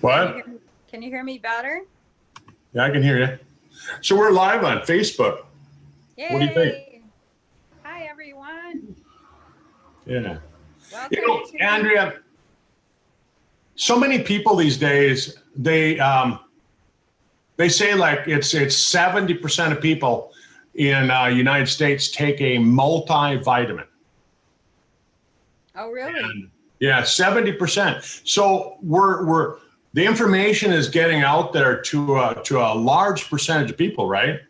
What? Can you hear me better? Yeah, I can hear you. So we're live on Facebook. Yay! What do you think? Hi, everyone. Yeah. Welcome to Andrea, so many people these days, they say like it's 70% of people in United States take a multivitamin. Oh, really? And, yeah, 70%. So we're the information is getting out there to a large percentage of people, right?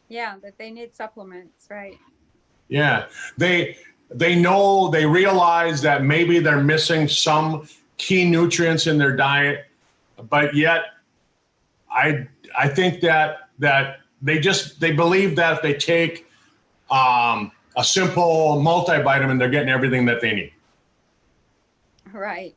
Yeah, that they need supplements, right? Yeah, they realize that maybe they're missing some key nutrients in their diet, but yet I think that they believe that if they take a simple multivitamin, they're getting everything that they need. Right.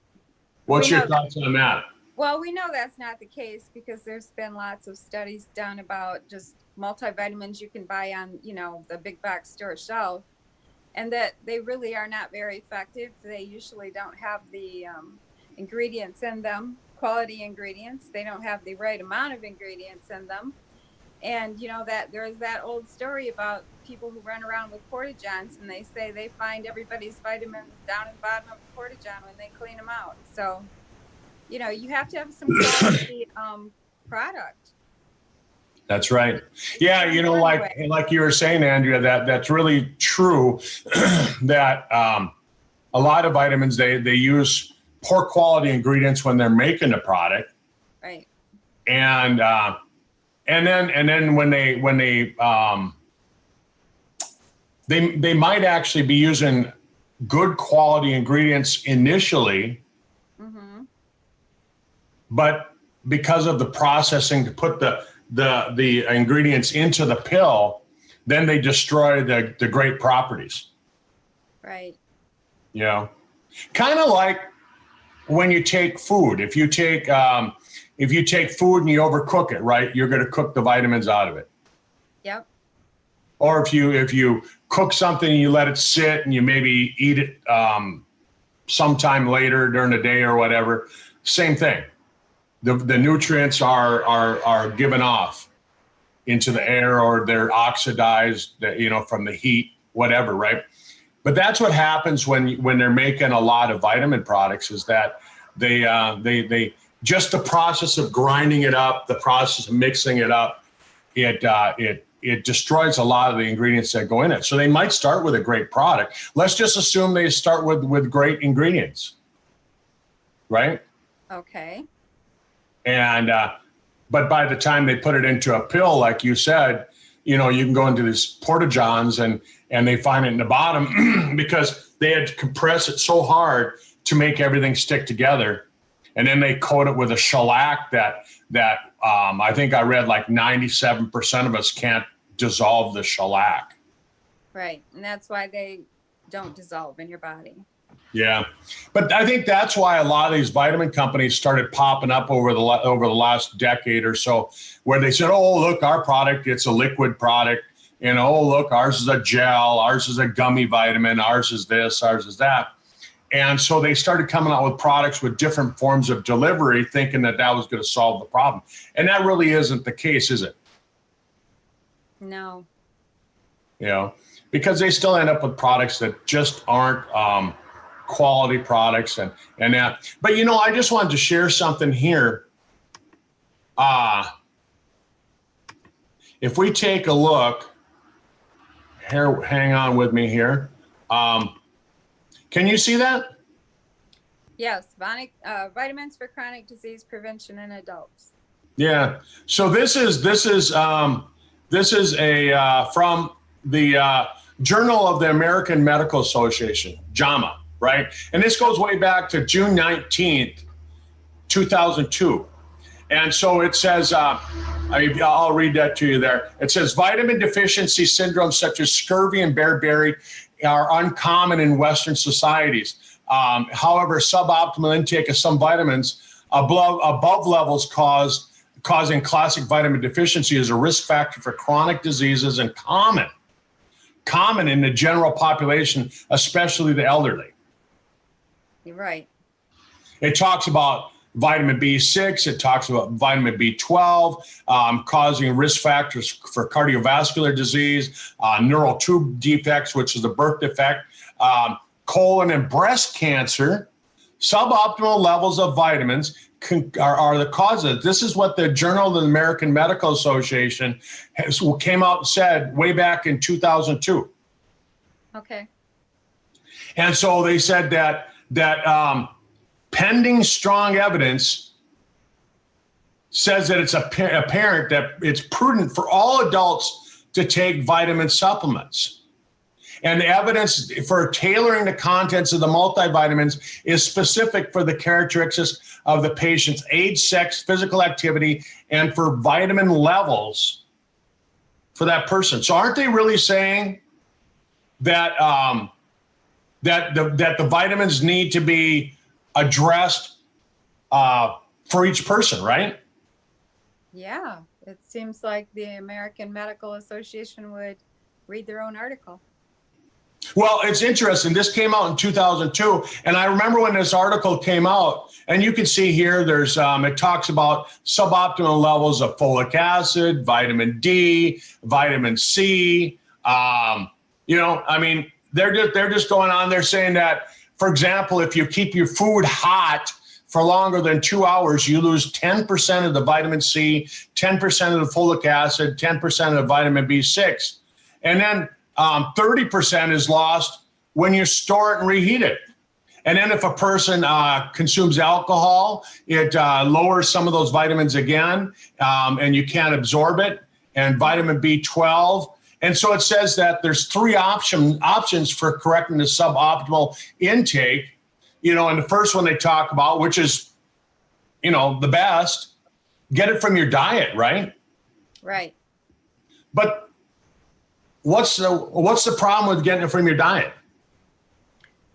What's your thoughts on that? Well, we know that's not the case because there's been lots of studies done about just multivitamins you can buy on, the big box store shelf, and that they really are not very effective. They usually don't have the ingredients in them, quality ingredients. They don't have the right amount of ingredients in them. And that there's that old story about people who run around with porta-johns and they say they find everybody's vitamins down in the bottom of a porta-john when they clean them out. So you have to have some quality product. That's right. Yeah, like you were saying, Andrea, that's really true. That a lot of vitamins they use poor quality ingredients when they're making the product, right? And then when they might actually be using good quality ingredients initially. But because of the processing to put the ingredients into the pill, then they destroy the great properties. Right. Kind of like when you take food. If you take food and you overcook it, right, you're going to cook the vitamins out of it. Yep. Or if you cook something and you let it sit and you maybe eat it sometime later during the day or whatever, same thing. The nutrients are given off into the air, or they're oxidized, from the heat, whatever, right? But that's what happens when they're making a lot of vitamin products, is that they just the process of grinding it up, the process of mixing it up, it destroys a lot of the ingredients that go in it. So they might start with a great product. Let's just assume they start with great ingredients, right? Okay. And but by the time they put it into a pill, like you said, you can go into these porta-johns and they find it in the bottom because they had to compress it so hard to make everything stick together. And then they coat it with a shellac that I think I read like 97% of us can't dissolve the shellac. Right. And that's why they don't dissolve in your body. Yeah, but I think that's why a lot of these vitamin companies started popping up over the last decade or so, where they said, "Oh, look, our product, it's a liquid product. Oh, look, ours is a gel, ours is a gummy vitamin, ours is this, ours is that." And so they started coming out with products with different forms of delivery, thinking that was going to solve the problem. And that really isn't the case, is it? No. Because they still end up with products that just aren't quality products and that. But I just wanted to share something here. If we take a look here, hang on with me here. Can you see that? Yes, vitamins for chronic disease prevention in adults. Yeah. So this is a from the Journal of the American Medical Association, JAMA. Right? And this goes way back to June 19th, 2002. And so it says, I'll read that to you there. It says, vitamin deficiency syndromes such as scurvy and beriberi are uncommon in Western societies. However, suboptimal intake of some vitamins above levels causing classic vitamin deficiency is a risk factor for chronic diseases and common in the general population, especially the elderly. You're right. It talks about vitamin B6. It talks about vitamin B12, causing risk factors for cardiovascular disease, neural tube defects, which is the birth defect, colon and breast cancer. Suboptimal levels of vitamins are the causes. This is what the Journal of the American Medical Association came out and said way back in 2002. Okay. And so they said that pending strong evidence says that it's apparent that it's prudent for all adults to take vitamin supplements. And the evidence for tailoring the contents of the multivitamins is specific for the characteristics of the patient's age, sex, physical activity, and for vitamin levels for that person. So aren't they really saying that that the vitamins need to be addressed for each person, right? Yeah, it seems like the American Medical Association would read their own article. Well, it's interesting. This came out in 2002, and I remember when this article came out, and you can see here, there's it talks about suboptimal levels of folic acid, vitamin D, vitamin C. You know, I mean, they're just going on. They're saying that, for example, if you keep your food hot for longer than 2 hours, you lose 10% of the vitamin C, 10% of the folic acid, 10% of the vitamin B6, and then 30% is lost when you store it and reheat it. And then if a person consumes alcohol, it lowers some of those vitamins again, and you can't absorb it, and vitamin B12. And so it says that there's three options for correcting the suboptimal intake. You know, and the first one they talk about, which is, you know, the best, get it from your diet, right? Right. But what's the problem with getting it from your diet?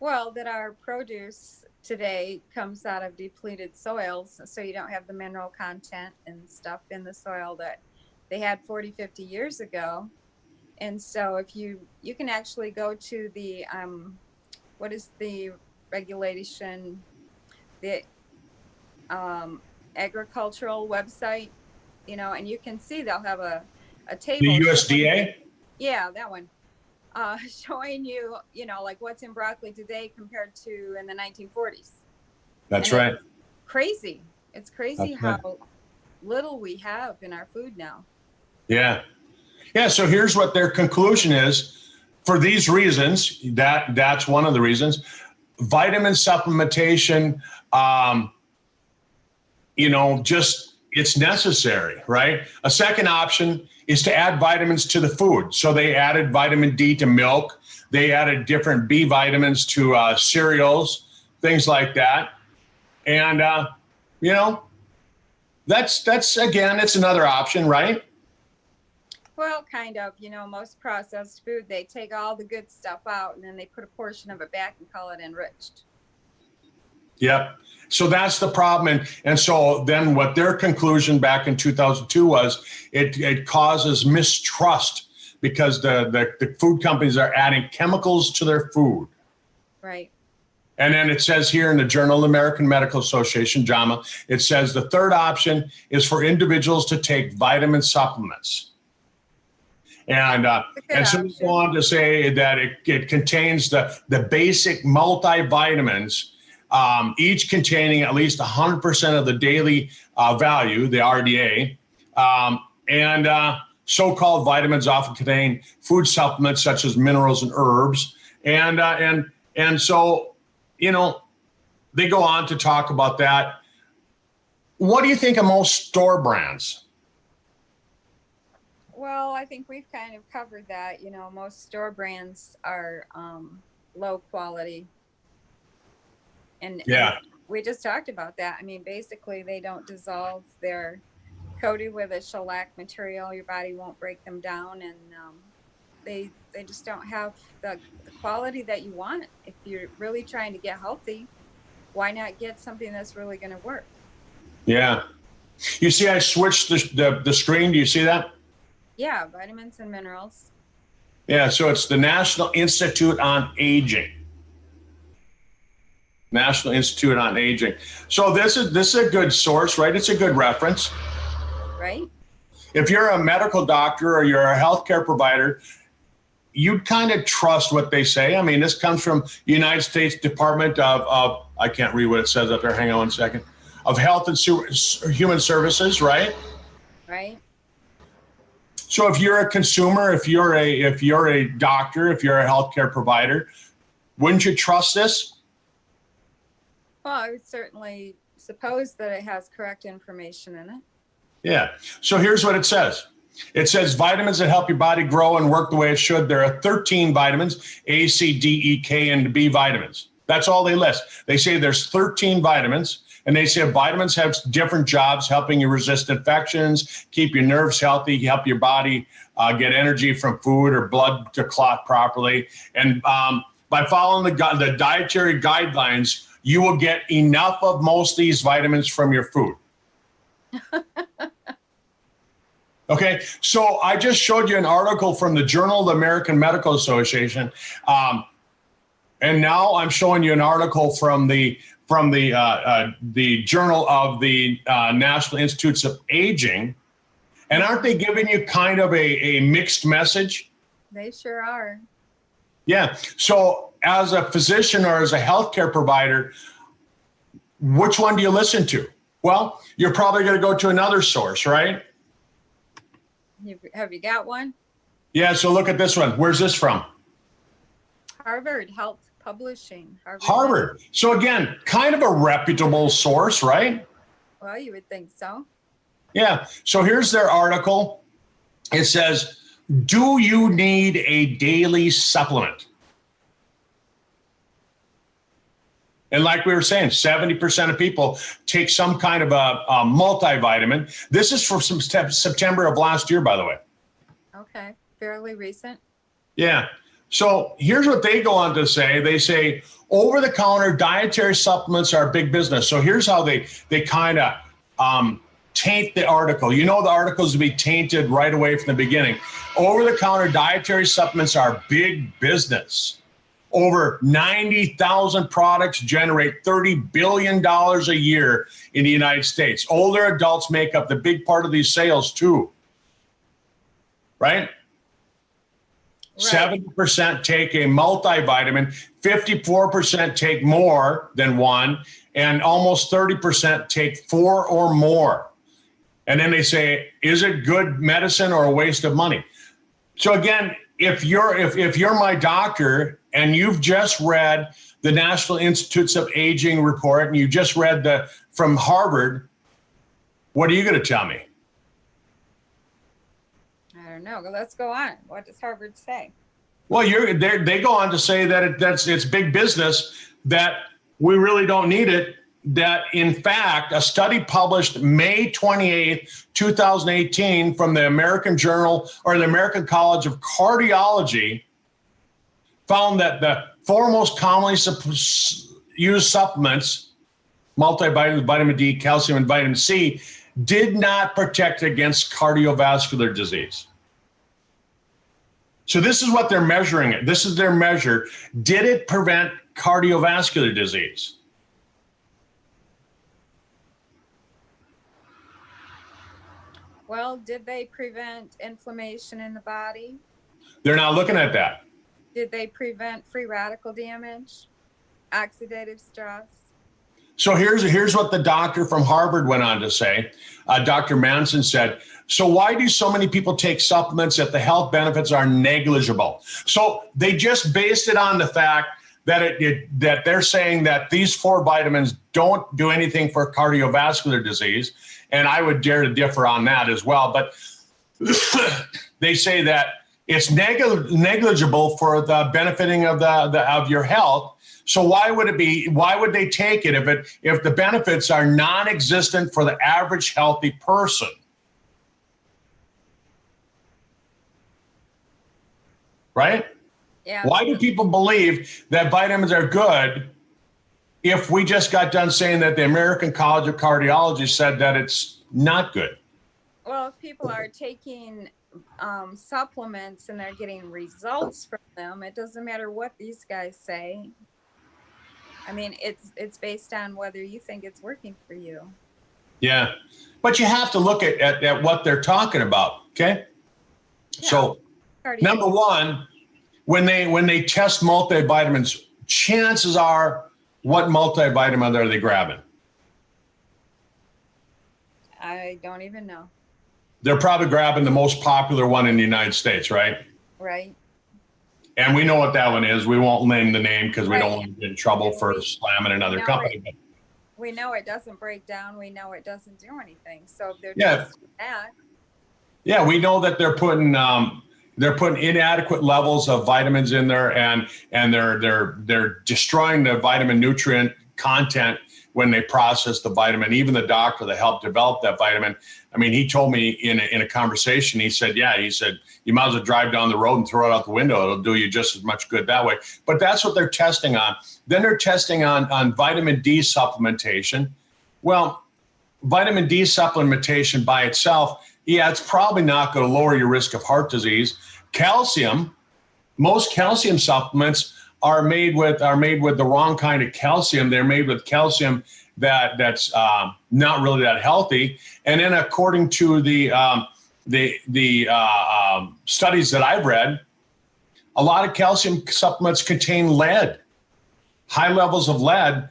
Well, that our produce today comes out of depleted soils, so you don't have the mineral content and stuff in the soil that they had 40, 50 years ago. And so if you can actually go to the, what is the regulation, the agricultural website, you know, and you can see they'll have a table. The USDA? Yeah, that one. Showing you, you know, like what's in broccoli today compared to in the 1940s. That's and right. It's crazy. It's crazy That's how right. little we have in our food now. Yeah. Yeah. So here's what their conclusion is. For these reasons, that's one of the reasons, vitamin supplementation, you know, just it's necessary, right? A second option is to add vitamins to the food. So they added vitamin D to milk. They added different B vitamins to cereals, things like that. And, you know, that's again, it's another option, right? Well, kind of, you know, most processed food, they take all the good stuff out and then they put a portion of it back and call it enriched. Yep. So that's the problem. And so then what their conclusion back in 2002 was, it causes mistrust because the food companies are adding chemicals to their food. Right. And then it says here in the Journal of the American Medical Association, JAMA, it says the third option is for individuals to take vitamin supplements. And so we go on to say that it contains the basic multivitamins, each containing at least 100% of the daily value, the RDA. So-called vitamins often contain food supplements such as minerals and herbs. And so, you know, they go on to talk about that. What do you think of most store brands? Well, I think we've kind of covered that. You know, most store brands are low quality. And we just talked about that. I mean, basically, they don't dissolve. They're coated with a shellac material. Your body won't break them down. And they just don't have the quality that you want. If you're really trying to get healthy, why not get something that's really going to work? Yeah. You see, I switched the screen. Do you see that? Yeah, vitamins and minerals. Yeah, so it's the National Institute on Aging. National Institute on Aging. So this is a good source, right? It's a good reference. Right? If you're a medical doctor or you're a healthcare provider, you'd kind of trust what they say. I mean, this comes from United States Department of I can't read what it says up there. Hang on one second. Of Health and Human Services, right? Right. So if you're a consumer, if you're a doctor, if you're a healthcare provider, wouldn't you trust this? Well, I would certainly suppose that it has correct information in it. Yeah. So here's what it says. It says vitamins that help your body grow and work the way it should. There are 13 vitamins, A, C, D, E, K, and B vitamins. That's all they list. They say there's 13 vitamins, and they say vitamins have different jobs, helping you resist infections, keep your nerves healthy, help your body get energy from food or blood to clot properly. And by following the dietary guidelines, you will get enough of most of these vitamins from your food. Okay, so I just showed you an article from the Journal of the American Medical Association, and now I'm showing you an article from the Journal of the National Institutes of Aging. And aren't they giving you kind of a mixed message? They sure are. Yeah. So as a physician or as a healthcare provider, which one do you listen to? Well, you're probably going to go to another source, right? Have you got one? Yeah. So look at this one. Where's this from? Harvard Health Publishing. Harvard. So again, kind of a reputable source, right? Well, you would think so. Yeah. So here's their article. It says, do you need a daily supplement? And like we were saying, 70% of people take some kind of a multivitamin. This is from September of last year, by the way. Okay. Fairly recent. Yeah. So here's what they go on to say. They say over-the-counter dietary supplements are big business. So here's how they kind of taint the article. You know the articles will be tainted right away from the beginning. Over-the-counter dietary supplements are big business. Over 90,000 products generate $30 billion a year in the United States. Older adults make up the big part of these sales too, right? 70% take a multivitamin, 54% take more than one, and almost 30% take 4 or more. And then they say, is it good medicine or a waste of money? So again, if you're my doctor and you've just read the National Institutes of Aging report and you just read from Harvard, what are you going to tell me? I don't know. Let's go on. What does Harvard say? Well, they go on to say that it's big business, that we really don't need it, that in fact, a study published May 28th, 2018 from the American Journal or the American College of Cardiology found that the 4 most commonly used supplements, multivitamins, vitamin D, calcium, and vitamin C, did not protect against cardiovascular disease. So this is what they're measuring it. This is their measure. Did it prevent cardiovascular disease? Well, did they prevent inflammation in the body? They're not looking at that. Did they prevent free radical damage, oxidative stress? So here's what the doctor from Harvard went on to say. Dr. Manson said, so why do so many people take supplements if the health benefits are negligible? So they just based it on the fact that that they're saying that these 4 vitamins don't do anything for cardiovascular disease. And I would dare to differ on that as well. But they say that it's negligible for the benefiting of your health. So why would they take it if the benefits are non-existent for the average healthy person? Right? Yeah. Why do people believe that vitamins are good if we just got done saying that the American College of Cardiology said that it's not good? Well, if people are taking supplements and they're getting results from them, it doesn't matter what these guys say. I mean, it's based on whether you think it's working for you. Yeah. But you have to look at what they're talking about. Okay. Yeah. So number one, when they test multivitamins, chances are, what multivitamin are they grabbing? I don't even know. They're probably grabbing the most popular one in the United States, right? Right. And we know what that one is. We won't name the name because we Right. don't want to get in trouble And for slamming another company. But we know it doesn't break down. We know it doesn't do anything. So if they're yeah, testing that. yeah, we know that they're putting inadequate levels of vitamins in there, and they're destroying the vitamin nutrient content when they process the vitamin. Even the doctor that helped develop that vitamin, I mean, he told me in a conversation, he said, you might as well drive down the road and throw it out the window. It'll do you just as much good that way. But that's what they're testing on. Then they're testing on vitamin D supplementation. Well, vitamin D supplementation by itself, yeah, it's probably not going to lower your risk of heart disease. Calcium, most calcium supplements are made with the wrong kind of calcium. They're made with calcium that's not really that healthy. And then according to the studies that I've read, a lot of calcium supplements contain lead, high levels of lead.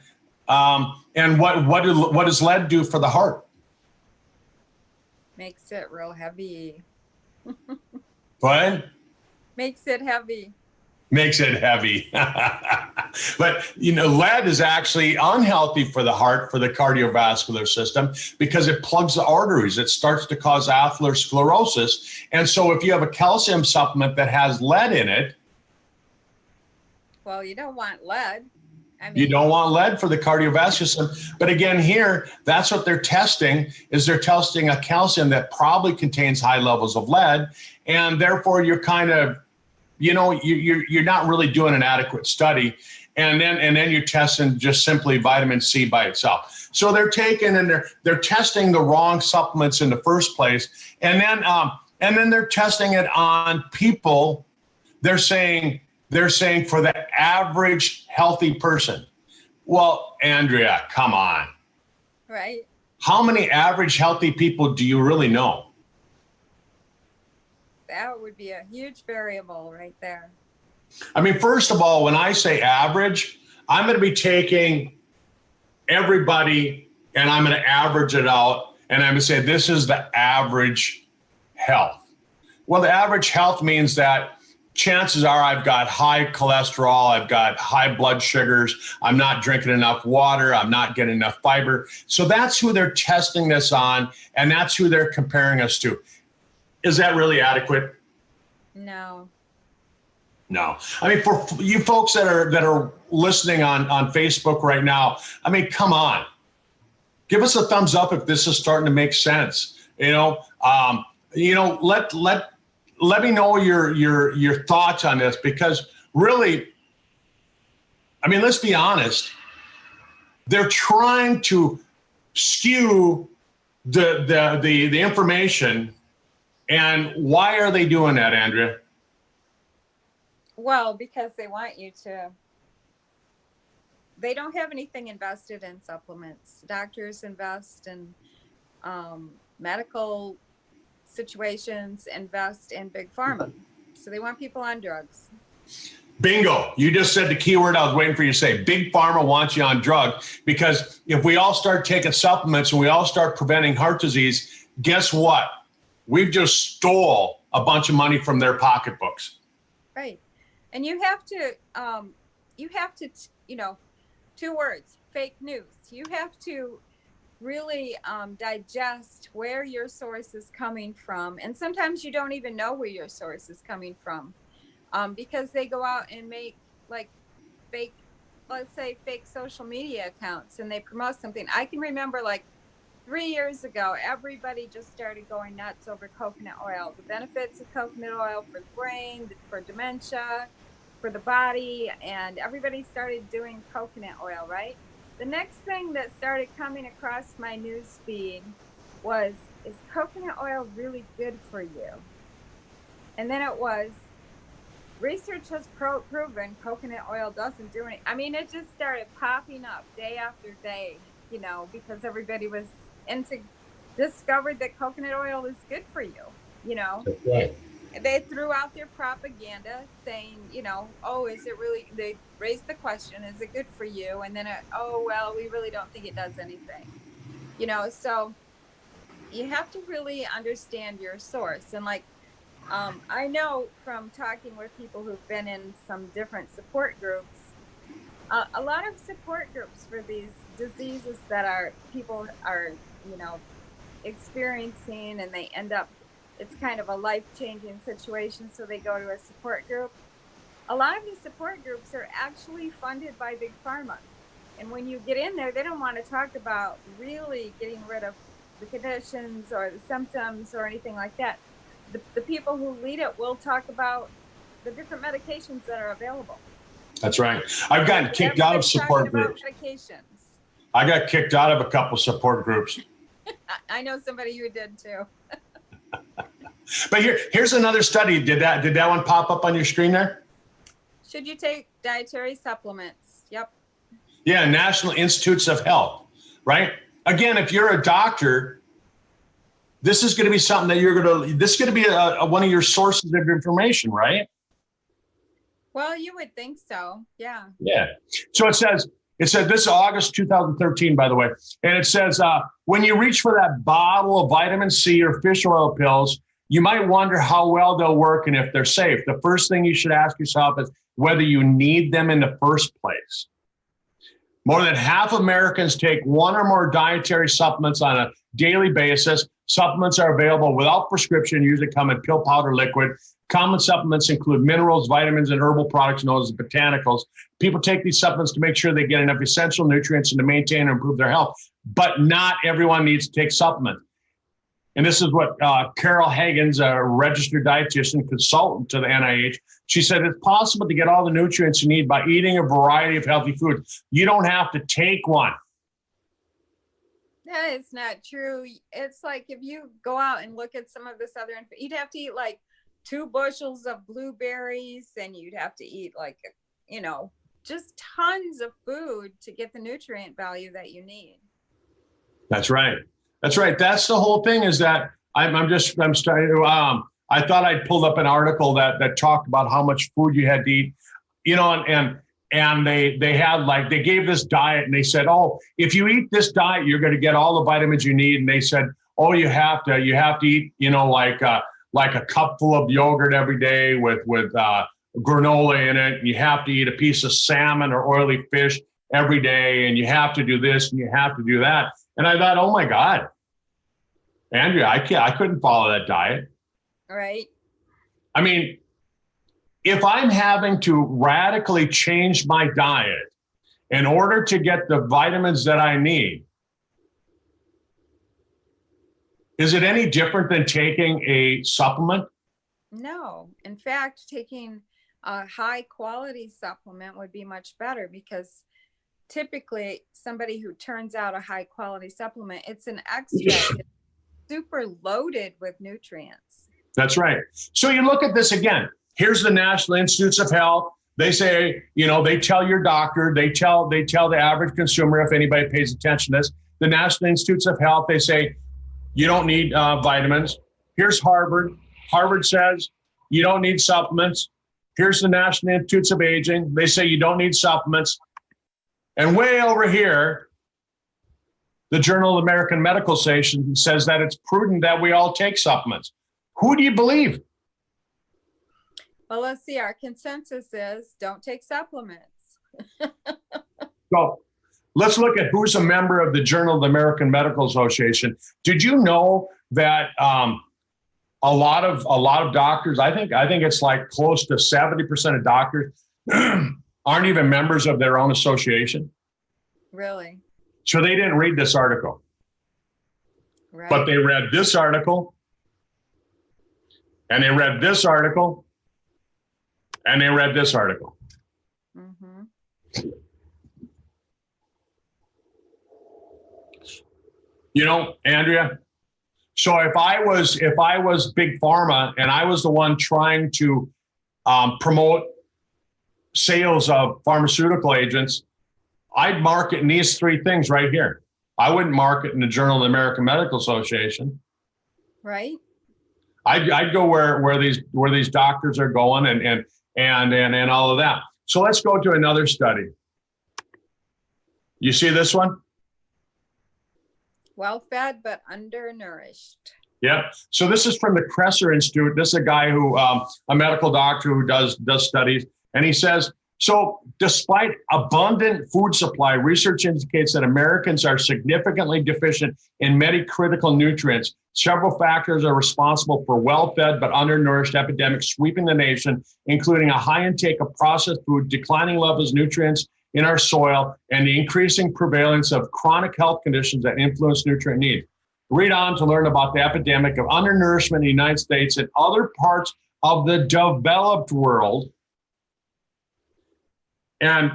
And what does lead do for the heart? Makes it real heavy. What? Makes it heavy. Makes it heavy. But, lead is actually unhealthy for the heart, for the cardiovascular system, because it plugs the arteries. It starts to cause atherosclerosis. And so if you have a calcium supplement that has lead in it, well, you don't want lead. I mean, you don't want lead for the cardiovascular system. But again, here, that's what they're testing, is they're testing a calcium that probably contains high levels of lead. And therefore, you're kind of, you're not really doing an adequate study. And then you're testing just simply vitamin C by itself. So they're taking and they're testing the wrong supplements in the first place. And then they're testing it on people. They're saying for the average healthy person. Well, Andrea, come on. Right. How many average healthy people do you really know? That would be a huge variable right there. I mean, first of all, when I say average, I'm going to be taking everybody and I'm going to average it out. And I'm going to say, this is the average health. Well, the average health means that chances are I've got high cholesterol, I've got high blood sugars, I'm not drinking enough water, I'm not getting enough fiber. So that's who they're testing this on, and that's who they're comparing us to. Is that really adequate? No. No. I mean, for you folks that are listening on Facebook right now, I mean, come on. Give us a thumbs up if this is starting to make sense. Let me know your thoughts on this, because really, I mean, let's be honest. They're trying to skew the information. And why are they doing that, Andrea? Well, because they want you to. They don't have anything invested in supplements. Doctors invest in medical situations, invest in big pharma. So they want people on drugs. Bingo. You just said the key word I was waiting for you to say. Big pharma wants you on drug, because if we all start taking supplements and we all start preventing heart disease, guess what? We've just stole a bunch of money from their pocketbooks. Right. And you have to, two words, fake news. You have to really digest where your source is coming from. And sometimes you don't even know where your source is coming from, because they go out and make like fake, let's say fake social media accounts, and they promote something. I can remember like 3 years ago, everybody just started going nuts over coconut oil, the benefits of coconut oil for the brain, for dementia, for the body, and everybody started doing coconut oil, right? The next thing that started coming across my news feed was, is coconut oil really good for you? And then it was, research has proven coconut oil doesn't do anything. I mean, it just started popping up day after day, you know, because everybody was into discovered that coconut oil is good for you, you know. Right. They threw out their propaganda saying, you know, oh, is it really, they raised the question, is it good for you? And then, oh, well, we really don't think it does anything, you know. So you have to really understand your source. And like, I know from talking with people who've been in some different support groups, a lot of support groups for these diseases that are people are, you know, experiencing, and they end up, it's kind of a life-changing situation, so they go to a support group. A lot of these support groups are actually funded by big pharma, and when you get in there, they don't want to talk about really getting rid of the conditions or the symptoms or anything like that. The people who lead it will talk about the different medications that are available. That's right. I've gotten kicked out of support groups. Medications. I got kicked out of a couple support groups. I know somebody who did too. But here's another study. Did that one pop up on your screen there? Should you take dietary supplements? Yep. Yeah, National Institutes of Health, right? Again, if you're a doctor, this is going to be something that this is going to be one of your sources of information, right? Well, you would think so. Yeah. Yeah. So it said this is August 2013, by the way. And it says, when you reach for that bottle of vitamin C or fish oil pills, you might wonder how well they'll work and if they're safe. The first thing you should ask yourself is whether you need them in the first place. More than half of Americans take one or more dietary supplements on a daily basis. Supplements are available without prescription, usually come in pill, powder, liquid. Common supplements include minerals, vitamins, and herbal products known as botanicals. People take these supplements to make sure they get enough essential nutrients and to maintain and improve their health. But not everyone needs to take supplements. And this is what Carol Hagen's a registered dietitian consultant to the NIH. She said it's possible to get all the nutrients you need by eating a variety of healthy foods. You don't have to take one. That is not true. It's like if you go out and look at some of this other, you'd have to eat like 2 bushels of blueberries, and you'd have to eat like, you know, just tons of food to get the nutrient value that you need. That's right. That's right. That's the whole thing, is that I'm starting to, I thought I'd pulled up an article that talked about how much food you had to eat, you know, and they had like, they gave this diet and they said, oh, if you eat this diet, you're going to get all the vitamins you need. And they said, oh, you have to eat, you know, like a cupful of yogurt every day with granola in it. You have to eat a piece of salmon or oily fish every day. And you have to do this and you have to do that. And I thought, oh my God, Andrea, I couldn't follow that diet. Right. I mean, if I'm having to radically change my diet in order to get the vitamins that I need, is it any different than taking a supplement? No. In fact, taking a high quality supplement would be much better, because typically somebody who turns out a high quality supplement, it's an extract, it's super loaded with nutrients. That's right. So you look at this again. Here's the National Institutes of Health. They say, you know, they tell your doctor, they tell the average consumer, if anybody pays attention to this, the National Institutes of Health, they say, you don't need vitamins. Here's Harvard. Harvard says you don't need supplements. Here's the National Institutes of Aging. They say you don't need supplements. And way over here, the Journal of the American Medical Association says that it's prudent that we all take supplements. Who do you believe? Well, let's see. Our consensus is don't take supplements. So let's look at who's a member of the Journal of the American Medical Association. Did you know that a lot of doctors, I think it's like close to 70% of doctors aren't even members of their own association? Really? So they didn't read this article. Right. But they read this article, and they read this article, and they read this article. Mm-hmm. You know, Andrea, so if I was big pharma and I was the one trying to promote sales of pharmaceutical agents, I'd mark it in these three things right here. I wouldn't mark it in the Journal of the American Medical Association. Right. I'd go where these doctors are going and all of that. So let's go to another study. You see this one? Well-fed but undernourished. Yep. So this is from the Kresser Institute. This is a guy who, a medical doctor who does studies, and he says, so despite abundant food supply, research indicates that Americans are significantly deficient in many critical nutrients. Several factors are responsible for well-fed but undernourished epidemics sweeping the nation, including a high intake of processed food, declining levels of nutrients in our soil, and the increasing prevalence of chronic health conditions that influence nutrient needs. Read on to learn about the epidemic of undernourishment in the United States and other parts of the developed world, and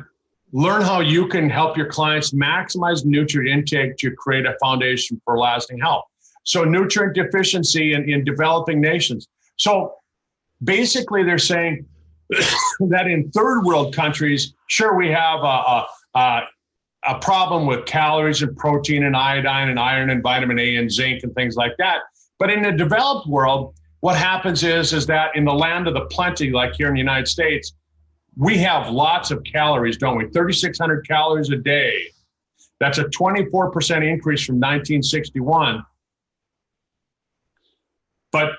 learn how you can help your clients maximize nutrient intake to create a foundation for lasting health. So nutrient deficiency in developing nations. So basically they're saying that in third world countries, sure, we have a problem with calories and protein and iodine and iron and vitamin A and zinc and things like that. But in the developed world, what happens is that in the land of the plenty, like here in the United States, we have lots of calories, don't we? 3,600 calories a day. That's a 24% increase from 1961. But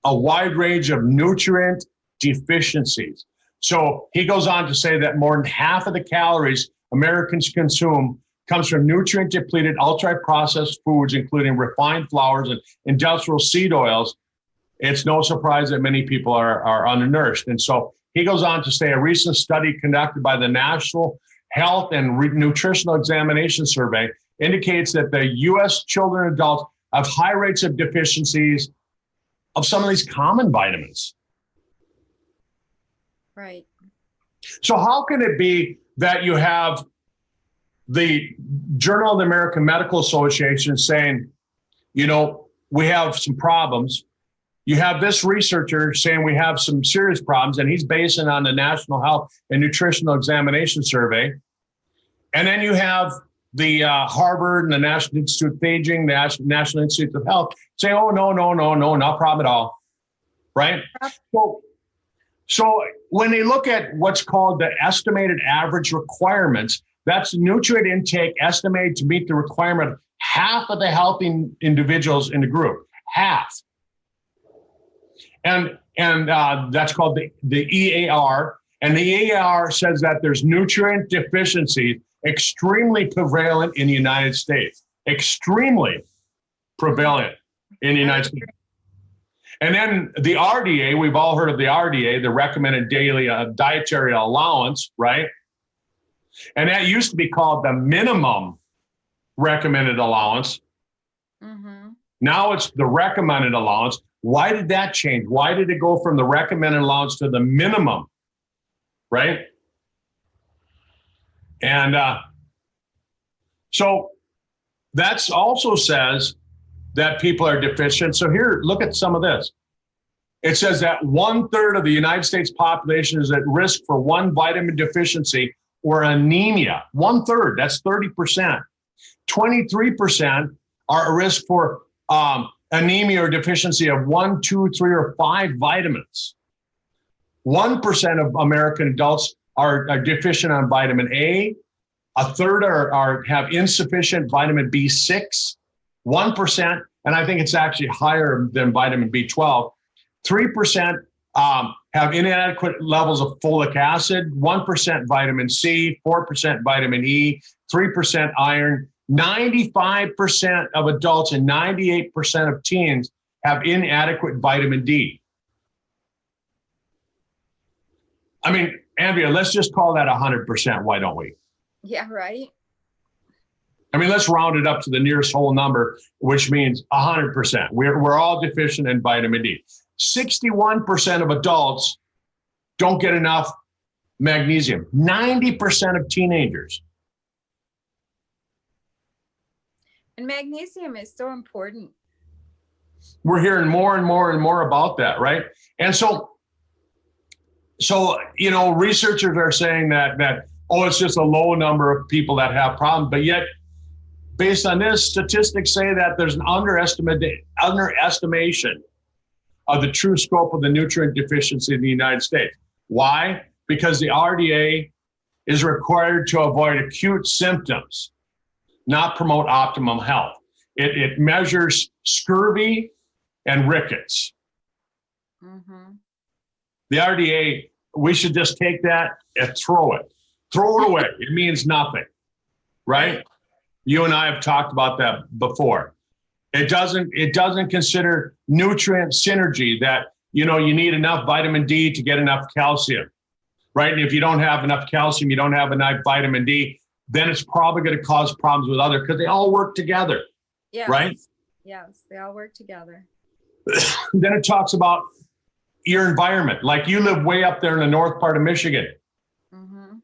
a wide range of nutrient deficiencies. So he goes on to say that more than half of the calories Americans consume comes from nutrient depleted, ultra-processed foods, including refined flours and industrial seed oils. It's no surprise that many people are undernourished. And so he goes on to say a recent study conducted by the National Health and Nutritional Examination Survey indicates that the U.S. children and adults have high rates of deficiencies of some of these common vitamins. Right. So how can it be that you have the Journal of the American Medical Association saying, you know, we have some problems. You have this researcher saying we have some serious problems, and he's basing on the National Health and Nutritional Examination Survey. And then you have the Harvard and the National Institute of Aging, the National Institute of Health saying, oh, no, not problem at all, right? So when they look at what's called the estimated average requirements, that's nutrient intake estimated to meet the requirement of half of the healthy individuals in the group, half. And that's called the EAR. And the EAR says that there's nutrient deficiency extremely prevalent in the United States, extremely prevalent in the United States. And then the RDA, we've all heard of the RDA, the recommended daily dietary allowance, right? And that used to be called the minimum recommended allowance. Mm-hmm. Now it's the recommended allowance. Why did that change? Why did it go from the recommended allowance to the minimum, right? And so that also says that people are deficient. So here, look at some of this. It says that 1/3 of the United States population is at risk for one vitamin deficiency or anemia. 1/3, that's 30%. 23% are at risk for anemia or deficiency of 1, 2, 3, or 5 vitamins. 1% of American adults are deficient on vitamin A. 1/3 have insufficient vitamin B6. 1%, and I think it's actually higher than vitamin B12. 3% have inadequate levels of folic acid. 1% vitamin C. 4% vitamin E. 3% iron. 95% of adults and 98% of teens have inadequate vitamin D. I mean, Andrea, let's just call that 100%. Why don't we? Yeah, right. I mean, let's round it up to the nearest whole number, which means 100%. We're all deficient in vitamin D. 61% of adults don't get enough magnesium. 90% of teenagers. And magnesium is so important. We're hearing more and more and more about that, right? And so So, researchers are saying that, oh, it's just a low number of people that have problems, but yet based on this, statistics say that there's an underestimation of the true scope of the nutrient deficiency in the United States. Why? Because the RDA is required to avoid acute symptoms, not promote optimum health. It measures scurvy and rickets. Mm-hmm. The RDA, we should just take that and throw it away. It means nothing, right? You and I have talked about that before. It doesn't consider nutrient synergy, that you need enough vitamin D to get enough calcium, right? And if you don't have enough calcium, you don't have enough vitamin D, then it's probably going to cause problems with others, because they all work together, right? Yes, they all work together. Then it talks about your environment. Like, you live way up there in the north part of Michigan, Mm-hmm.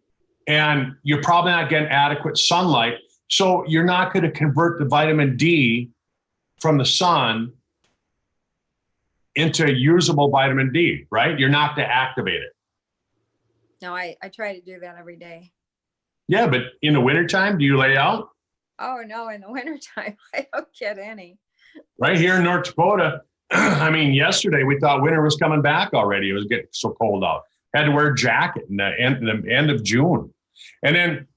and you're probably not getting adequate sunlight. So you're not going to convert the vitamin D from the sun into usable vitamin D, right? You're not going to activate it. No, I try to do that every day. Yeah, but in the wintertime, do you lay out? Oh, no, in the wintertime, I don't get any. Right here in North Dakota, I mean, yesterday we thought winter was coming back already. It was getting so cold out. Had to wear a jacket in the end of June. And then,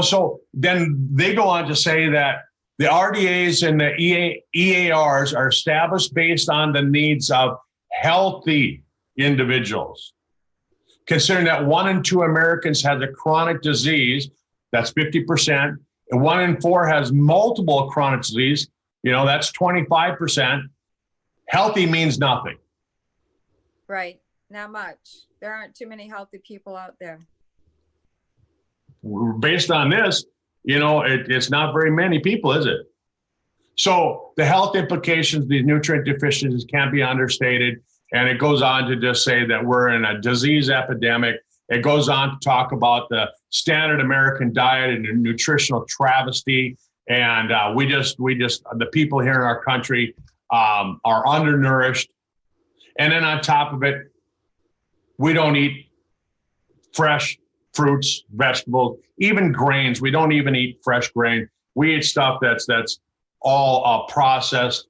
so then they go on to say that the RDAs and the EARs are established based on the needs of healthy individuals. Considering that 1 in 2 Americans has a chronic disease, that's 50%, and 1 in 4 has multiple chronic disease, that's 25%. Healthy means nothing. Right. Not much. There aren't too many healthy people out there. Based on this, it's not very many people, is it? So the health implications of these nutrient deficiencies can't be understated. And it goes on to just say that we're in a disease epidemic. It goes on to talk about the standard American diet and a nutritional travesty. And we just the people here in our country are undernourished. And then on top of it, we don't eat fresh fruits, vegetables, even grains. We don't even eat fresh grain. We eat stuff that's all processed.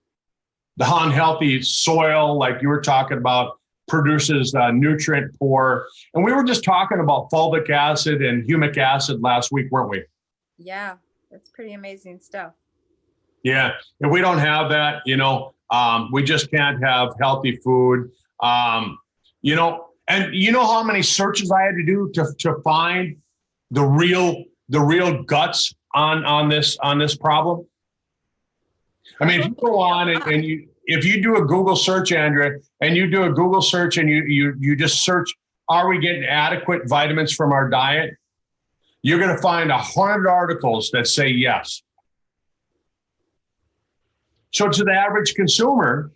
The unhealthy soil, like you were talking about, produces nutrient poor. And we were just talking about fulvic acid and humic acid last week, weren't we? Yeah, that's pretty amazing stuff. Yeah, and we don't have that, we just can't have healthy food. And you know how many searches I had to do to find the real guts on this problem? I mean, if you go on and if you do a Google search, Andrea, and you do a Google search and you just search, are we getting adequate vitamins from our diet? You're going to find 100 articles that say yes. So to the average consumer,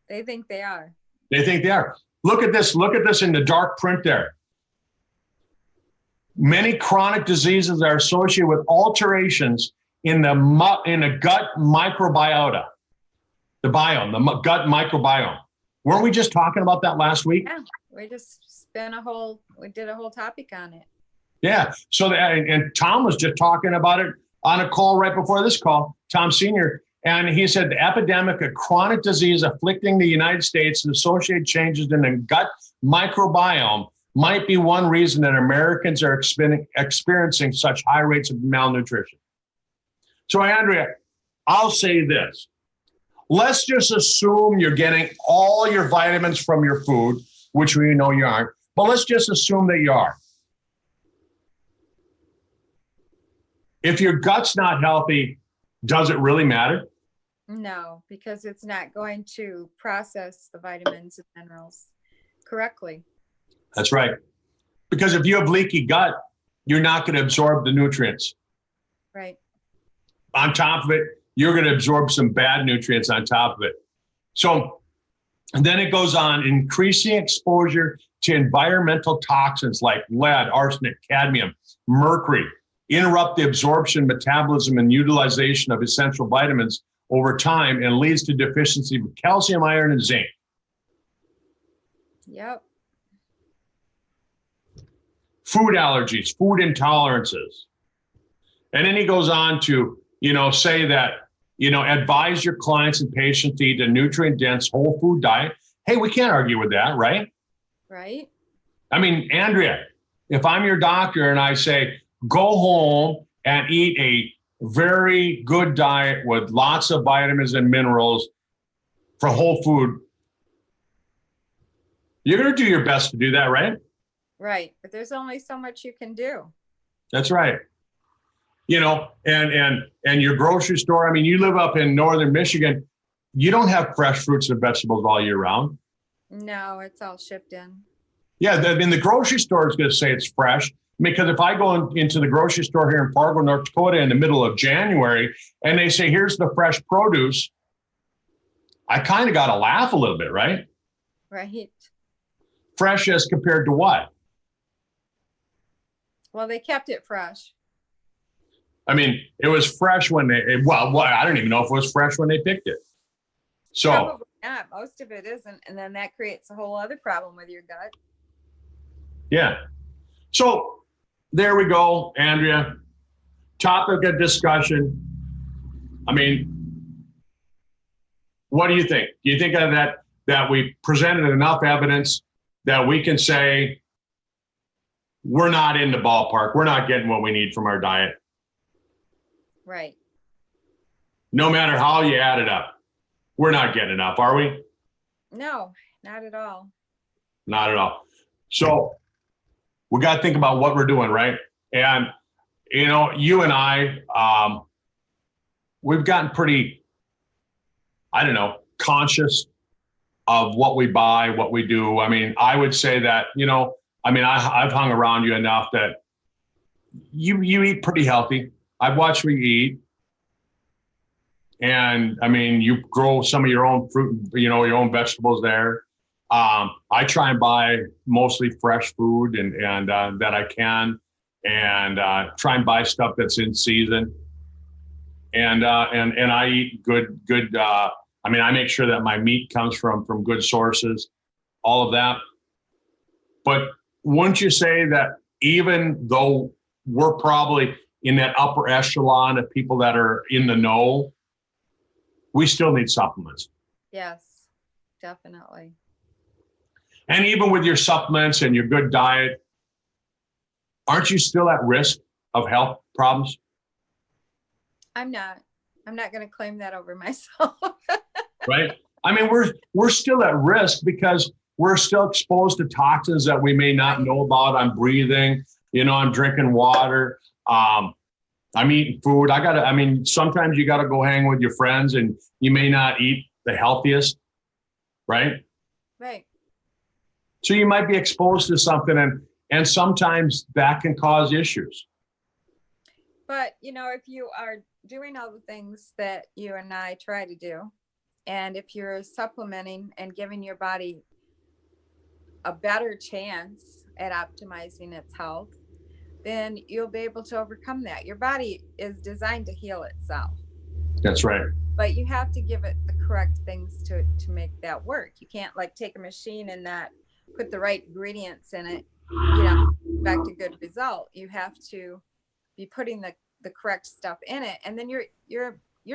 they think they are. They think they are. Look at this. Look at this in the dark print there. Many chronic diseases are associated with alterations in the gut microbiota, the gut microbiome. Weren't we just talking about that last week? Yeah, we did a whole topic on it. Yeah. So, and Tom was just talking about it on a call right before this call, Tom Sr., and he said the epidemic of chronic disease afflicting the United States and associated changes in the gut microbiome might be one reason that Americans are experiencing such high rates of malnutrition. So, Andrea, I'll say this. Let's just assume you're getting all your vitamins from your food, which we know you aren't, but let's just assume that you are. If your gut's not healthy, does it really matter? No, because it's not going to process the vitamins and minerals correctly. That's right. Because if you have leaky gut, you're not going to absorb the nutrients. Right. On top of it, you're going to absorb some bad nutrients on top of it. So, and then it goes on, increasing exposure to environmental toxins like lead, arsenic, cadmium, mercury, interrupt the absorption, metabolism, and utilization of essential vitamins over time and leads to deficiency of calcium, iron, and zinc. Yep. Food allergies, food intolerances. And then he goes on to, say that, advise your clients and patients to eat a nutrient-dense whole food diet. Hey, we can't argue with that, right? Right. I mean, Andrea, if I'm your doctor and I say, go home and eat a very good diet with lots of vitamins and minerals for whole food, you're going to do your best to do that, right? Right. But there's only so much you can do. That's right. And your grocery store, I mean, you live up in northern Michigan, you don't have fresh fruits and vegetables all year round. No, it's all shipped in. Yeah, the grocery store is going to say it's fresh, because if I go into the grocery store here in Fargo, North Dakota in the middle of January, and they say, here's the fresh produce, I kind of got to laugh a little bit, right? Right. Fresh as compared to what? Well, they kept it fresh. I mean, it was fresh when I don't even know if it was fresh when they picked it. So probably not. Most of it isn't. And then that creates a whole other problem with your gut. yeah. So there we go, Andrea. Topic of discussion. I mean, what do you think? Do you think that we presented enough evidence that we can say we're not in the ballpark, we're not getting what we need from our diet? Right. No matter how you add it up, we're not getting enough, are we? No, not at all. Not at all. So we got to think about what we're doing, right? And, you and I, we've gotten pretty, conscious of what we buy, what we do. I mean, I would say that, I've hung around you enough that you eat pretty healthy. I've watched you eat. And I mean, you grow some of your own fruit, your own vegetables there. I try and buy mostly fresh food and that I can, and try and buy stuff that's in season. And I eat good. I make sure that my meat comes from good sources, all of that. But wouldn't you say that even though we're probably in that upper echelon of people that are in the know, we still need supplements? Yes, definitely. And even with your supplements and your good diet, aren't you still at risk of health problems? I'm not going to claim that over myself. Right? I mean, we're still at risk because we're still exposed to toxins that we may not know about. I'm breathing, I'm drinking water. I'm eating food. Sometimes you got to go hang with your friends and you may not eat the healthiest, right? Right. So you might be exposed to something and sometimes that can cause issues. But, if you are doing all the things that you and I try to do, and if you're supplementing and giving your body a better chance at optimizing its health, then you'll be able to overcome that. Your body is designed to heal itself. That's right. But you have to give it the correct things to make that work. You can't take a machine and not put the right ingredients in it, expect a good result. You have to be putting the correct stuff in it. And then you're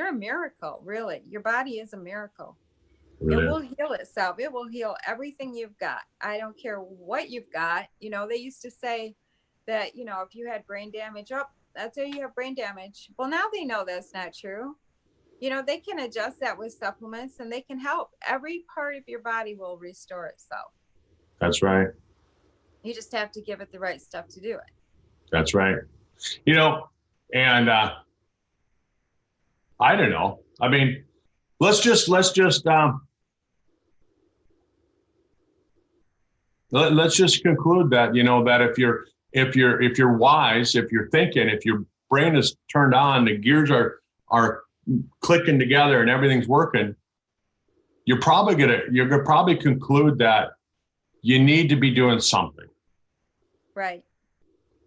a miracle, really. Your body is a miracle. Really? It will heal itself. It will heal everything you've got. I don't care what you've got. They used to say that, if you had brain damage, that's how you have brain damage. Well, now they know that's not true. They can adjust that with supplements and they can help. Every part of your body will restore itself. That's right. You just have to give it the right stuff to do it. That's right. And I don't know. I mean, let's just conclude that, that if you're wise, if you're thinking, if your brain is turned on, the gears are clicking together and everything's working, you're gonna probably conclude that you need to be doing something. Right.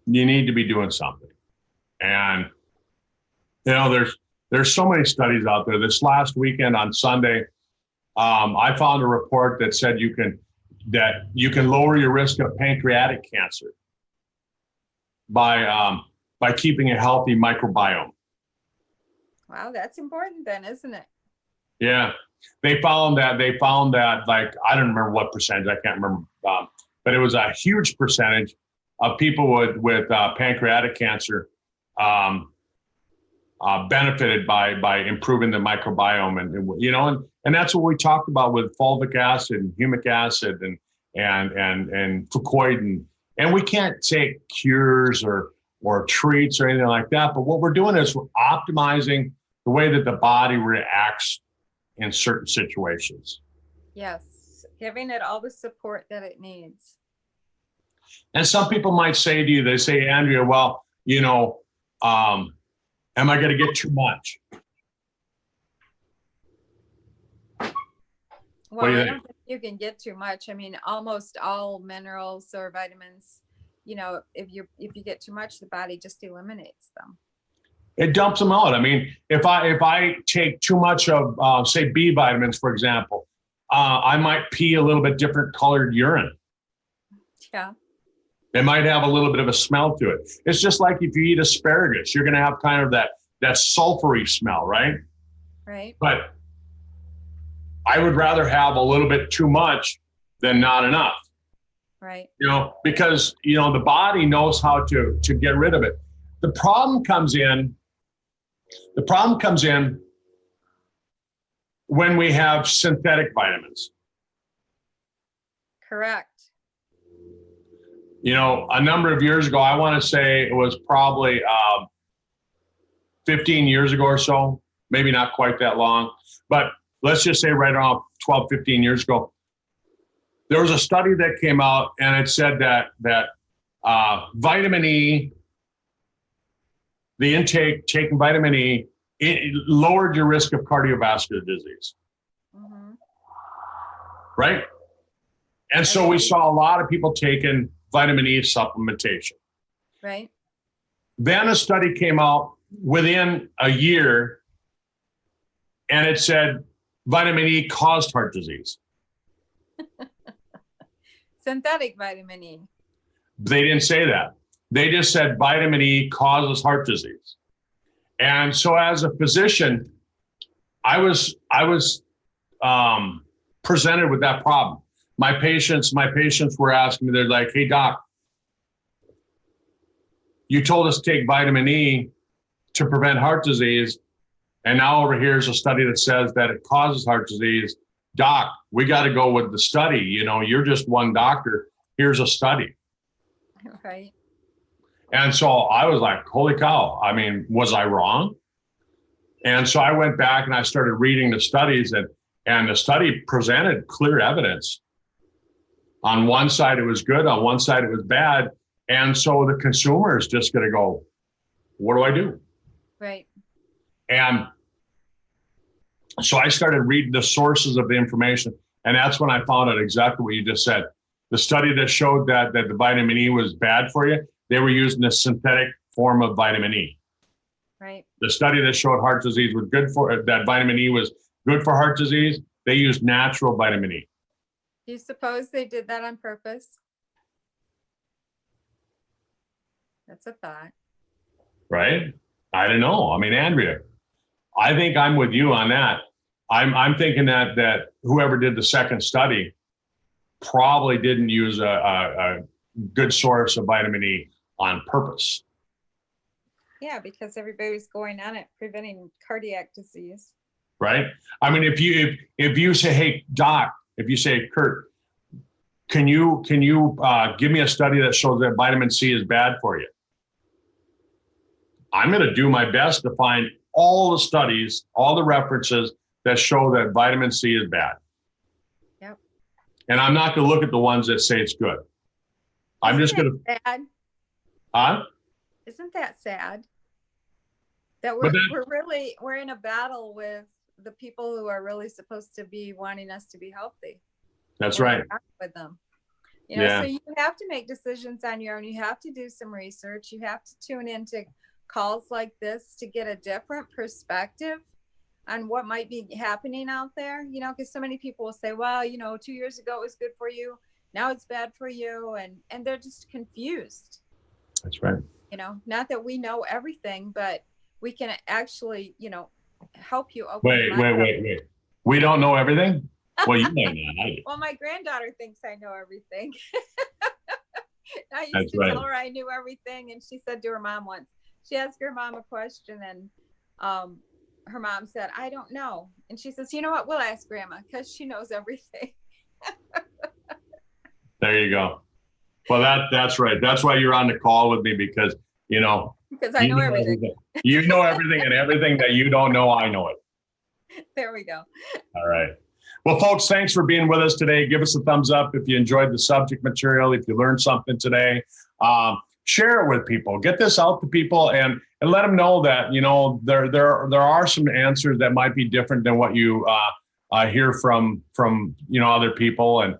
You need to be doing something. And there's so many studies out there. This last weekend on Sunday, I found a report that said you can that you can lower your risk of pancreatic cancer by keeping a healthy microbiome. Wow, that's important then, isn't it? Yeah, they found that like, I don't remember what percentage, I can't remember, but it was a huge percentage of people with pancreatic cancer benefited by improving the microbiome, and that's what we talked about with fulvic acid and humic acid and fucoid, and we can't take cures or treats or anything like that, but what we're doing is we're optimizing the way that the body reacts in certain situations. Yes, giving it all the support that it needs. And some people might say to you, they say, Andrea, well, am I going to get too much? Well, I don't think you can get too much. I mean, almost all minerals or vitamins, if you get too much, the body just eliminates them. It dumps them out. I mean, if I take too much of, say, B vitamins, for example, I might pee a little bit different colored urine. Yeah. It might have a little bit of a smell to it. It's just like if you eat asparagus, you're going to have kind of that sulfury smell, right? Right. But I would rather have a little bit too much than not enough. Right. Because, the body knows how to get rid of it. The problem comes in when we have synthetic vitamins. Correct. A number of years ago, I want to say it was probably 15 years ago or so, maybe not quite that long, but let's just say right around 12, 15 years ago, there was a study that came out and it said that vitamin E, the intake, taking vitamin E, it lowered your risk of cardiovascular disease. Mm-hmm. Right? And so we saw a lot of people taking vitamin E supplementation. Right. Then a study came out within a year and it said vitamin E caused heart disease. Synthetic vitamin E. They didn't say that. They just said vitamin E causes heart disease. And so as a physician, I was presented with that problem. My patients were asking me, they're like, hey, doc, you told us to take vitamin E to prevent heart disease. And now over here is a study that says that it causes heart disease. Doc, we got to go with the study. You're just one doctor. Here's a study. Right. And so I was like, holy cow. I mean, was I wrong? And so I went back and I started reading the studies, and the study presented clear evidence. On one side, it was good. On one side, it was bad. And so the consumer is just going to go, what do I do? Right. And so I started reading the sources of the information. And that's when I found out exactly what you just said. The study that showed that the vitamin E was bad for you, they were using a synthetic form of vitamin E. Right. The study that showed heart disease was good for, that vitamin E was good for heart disease, they used natural vitamin E. Do you suppose they did that on purpose? That's a thought. Right? I don't know. I mean, Andrea, I think I'm with you on that. I'm thinking that whoever did the second study probably didn't use a good source of vitamin E on purpose. Yeah, because everybody's going on it, preventing cardiac disease. Right? I mean, if you say, hey, doc, if you say, Kurt, can you give me a study that shows that vitamin C is bad for you? I'm going to do my best to find all the studies, all the references that show that vitamin C is bad. Yep. And I'm not going to look at the ones that say it's good. I'm just going to. Sad? Huh? Isn't that sad? That we're in a battle with the people who are really supposed to be wanting us to be healthy. That's We're right. with them. Yeah. So you have to make decisions on your own. You have to do some research. You have to tune into calls like this to get a different perspective on what might be happening out there, because so many people will say, well, 2 years ago it was good for you. now it's bad for you. And they're just confused. That's right. You know, not that we know everything, but we can actually, help you open your mind up. Wait. We don't know everything? Well, you may not. I do. Well, my granddaughter thinks I know everything. I used That's to right. tell her I knew everything, and she said to her mom once, she asked her mom a question, and her mom said, I don't know. And she says, you know what, we'll ask grandma because she knows everything. There you go. Well, that's right. That's why you're on the call with me, because, Because I know everything. You know everything, and everything that you don't know, I know it. There we go. All right. Well, folks, thanks for being with us today. Give us a thumbs up if you enjoyed the subject material, if you learned something today. Share it with people. Get this out to people, and let them know that, there are some answers that might be different than what you hear from other people, and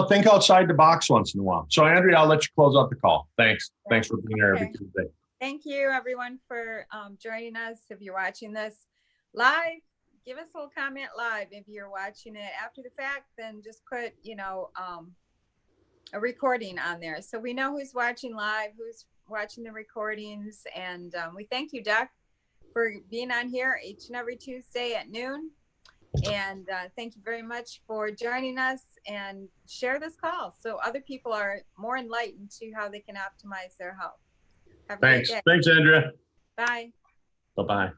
think outside the box once in a while. So, Andrea, I'll let you close out the call. Thanks. Thanks for being here every Tuesday. Thank you, everyone, for joining us. If you're watching this live, give us a little comment live. If you're watching it after the fact, then just put, a recording on there, so we know who's watching live, who's watching the recordings. And we thank you, Doc, for being on here each and every Tuesday at noon. And thank you very much for joining us, and share this call so other people are more enlightened to how they can optimize their health. Have a great day. Thanks, Andrea. Bye. Bye-bye.